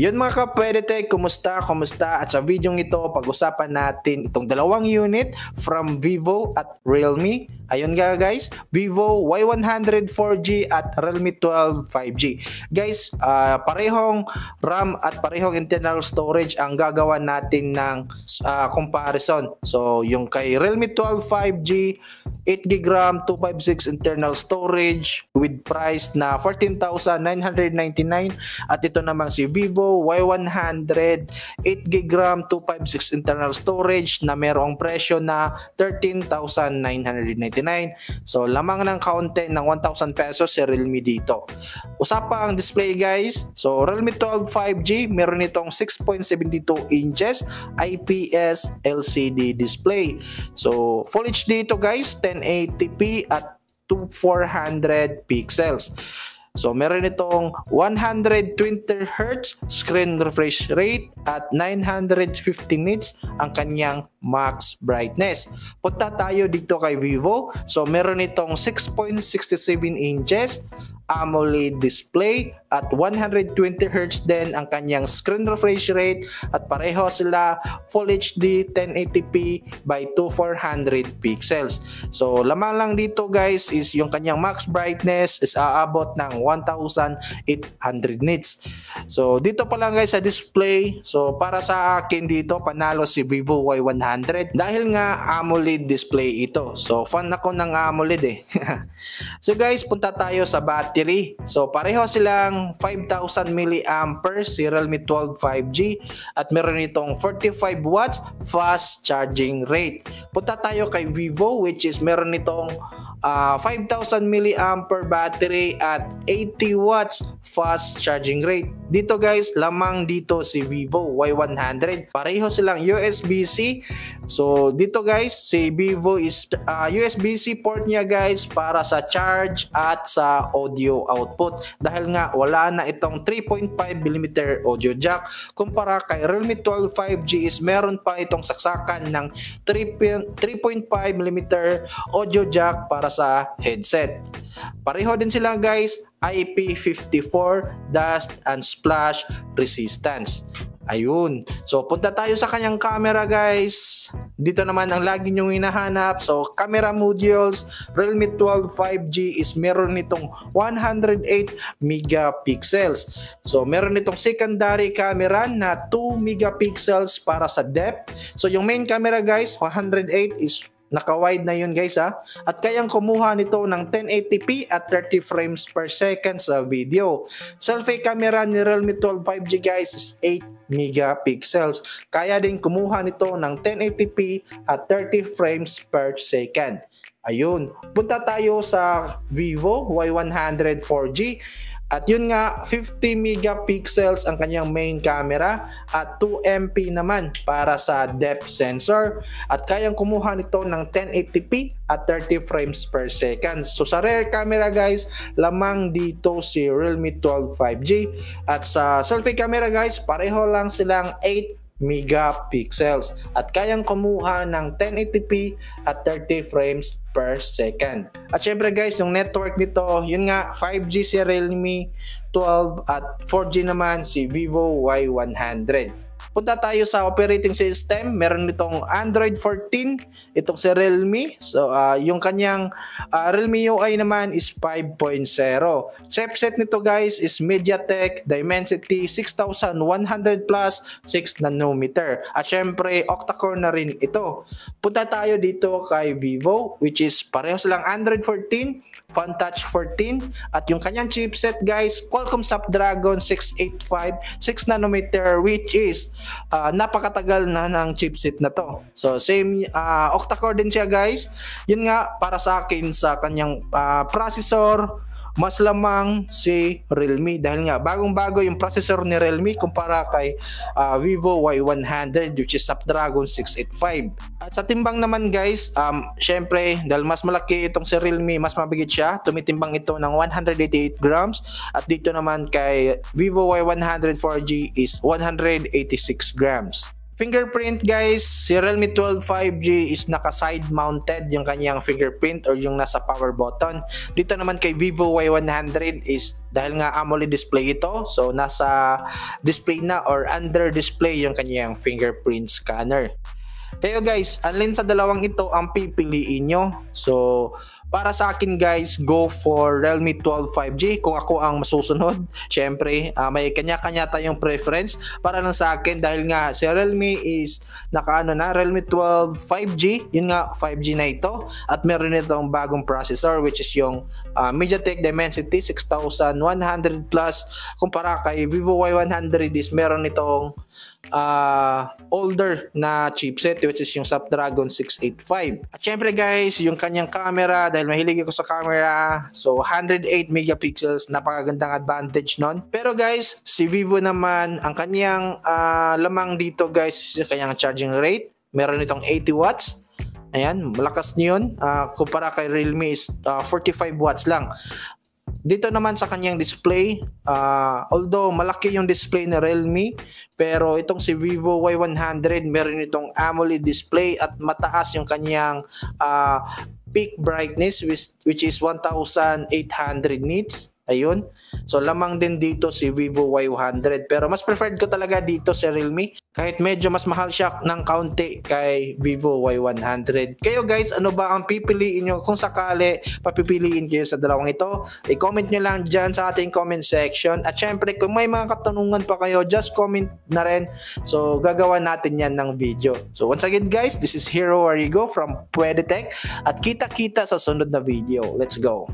Yun mga kapwede, kumusta? At sa video ito, pag-usapan natin itong dalawang unit from Vivo at Realme. Ayun nga guys, Vivo Y100 4G at Realme 12 5G. Guys, parehong RAM at parehong internal storage ang gagawa natin ng comparison. So, yung kay Realme 12 5G, 8GB RAM, 256 internal storage with price na 14,999 at ito naman si Vivo Y100 8GB RAM 256 internal storage na merong presyo na 13,999. So lamang ng kaunti ng 1,000 pesos si Realme dito. Usapang display guys, so Realme 12 5G meron itong 6.72 inches IPS LCD display. So Full HD ito guys, 1080p at 2400 pixels. So meron itong 120Hz screen refresh rate at 950 nits ang kanyang max brightness. Punta tayo dito kay Vivo. So meron itong 6.67 inches AMOLED display at 120Hz din ang kanyang screen refresh rate at pareho sila Full HD 1080p by 2400 pixels. So lamang lang dito guys is yung kanyang max brightness is aabot ng 1800 nits. So dito pa lang guys sa display, so para sa akin dito panalo si Vivo Y100 dahil nga AMOLED display ito. So fan ako ng AMOLED eh. So guys, punta tayo sa battery. So pareho silang 5,000 mAh si Realme 12 5G at meron itong 45 watts fast charging rate. Punta tayo kay Vivo which is meron itong 5,000 mAh battery at 80 watts fast charging rate. Dito guys, lamang dito si Vivo Y100. Pareho silang USB-C. So dito guys, si Vivo is USB-C port niya guys para sa charge at sa audio output. Dahil nga wala na itong 3.5mm audio jack. Kumpara kay Realme 12 5G is meron pa itong saksakan ng 3.5mm audio jack para sa headset. Pareho din sila guys, IP54 dust and splash resistance. Ayun. So punta tayo sa kanyang camera guys. Dito naman ang lagi nyong hinahanap. So camera modules, Realme 12 5G is meron nitong 108 megapixels. So meron nitong secondary camera na 2 megapixels para sa depth. So yung main camera guys, 108 is naka-wide na yun guys ha. At kayang kumuha nito ng 1080p at 30 frames per second sa video. Selfie camera ni Realme 12 5G guys is 8 megapixels. Kaya din kumuha nito ng 1080p at 30 frames per second. Ayun. Punta tayo sa Vivo Y100 4G. At yun nga, 50 megapixels ang kanyang main camera at 2MP naman para sa depth sensor. At kayang kumuha nito ng 1080p at 30 frames per second. So sa rear camera guys, lamang dito si Realme 12 5G. At sa selfie camera guys, pareho lang silang 8 megapixels at kayang kumuha ng 1080p at 30 frames per second. At syempre guys, yung network nito, yun nga 5G si Realme 12 at 4G naman si Vivo Y100. Punta tayo sa operating system. Meron nitong Android 14, itong si Realme. So yung kanyang Realme UI naman is 5.0. Chipset nito guys is MediaTek Dimensity 6100 plus 6nm. At syempre octa-core na rin ito. Punta tayo dito kay Vivo which is pareho silang Android 14, FunTouch 14 at yung kanyang chipset guys, Qualcomm Snapdragon 685 6nm which is napakatagal na ng chipset na to. So same octa-core din siya guys. Yun nga para sa akin sa kanyang processor mas lamang si Realme dahil nga bagong-bago yung processor ni Realme kumpara kay Vivo Y100 which is Snapdragon 685. At sa timbang naman guys, syempre dahil mas malaki itong si Realme, mas mabigat siya. Tumitimbang ito ng 188 grams at dito naman kay Vivo Y100 4G is 186 grams. Fingerprint guys, si Realme 12 5G is naka-side mounted yung kanyang fingerprint or yung nasa power button. Dito naman kay Vivo Y100 is dahil nga AMOLED display ito, so nasa display na or under display yung kanyang fingerprint scanner. Kaya guys, alin sa dalawang ito ang pipiliin nyo? So, para sa akin guys, go for Realme 12 5G kung ako ang masusunod. Syempre, may kanya-kanya tayong preference. Para lang sa akin dahil nga si Realme is nakaano na, Realme 12 5G, yun nga 5G na ito. At meron itong bagong processor which is yung MediaTek Dimensity 6100 Plus. Kumpara kay Vivo Y100 is meron itong older na chipset which is yung Snapdragon 685. At syempre guys, yung kanyang camera, dahil mahilig ako sa camera, so 108 megapixels, napakagandang advantage nun. Pero guys, si Vivo naman, ang kanyang lamang dito guys, yung kanyang charging rate, meron itong 80 watts. Ayan, malakas yun. Kumpara kay Realme is 45 watts lang. Dito naman sa kanyang display, although malaki yung display na Realme, pero itong si Vivo Y100 meron itong AMOLED display at mataas yung kanyang peak brightness which is 1800 nits. Ayun. So lamang din dito si Vivo Y100, pero mas preferred ko talaga dito si Realme kahit medyo mas mahal siya ng kaunti kay Vivo Y100. Kayo guys, ano ba ang pipiliin nyo kung sakali papipiliin kayo sa dalawang ito? I-comment nyo lang dyan sa ating comment section. At syempre kung may mga katanungan pa kayo, just comment na rin. So gagawa natin yan ng video. So once again guys, this is Hero Arrigo from Pwede Tech at kita-kita sa sunod na video. Let's go!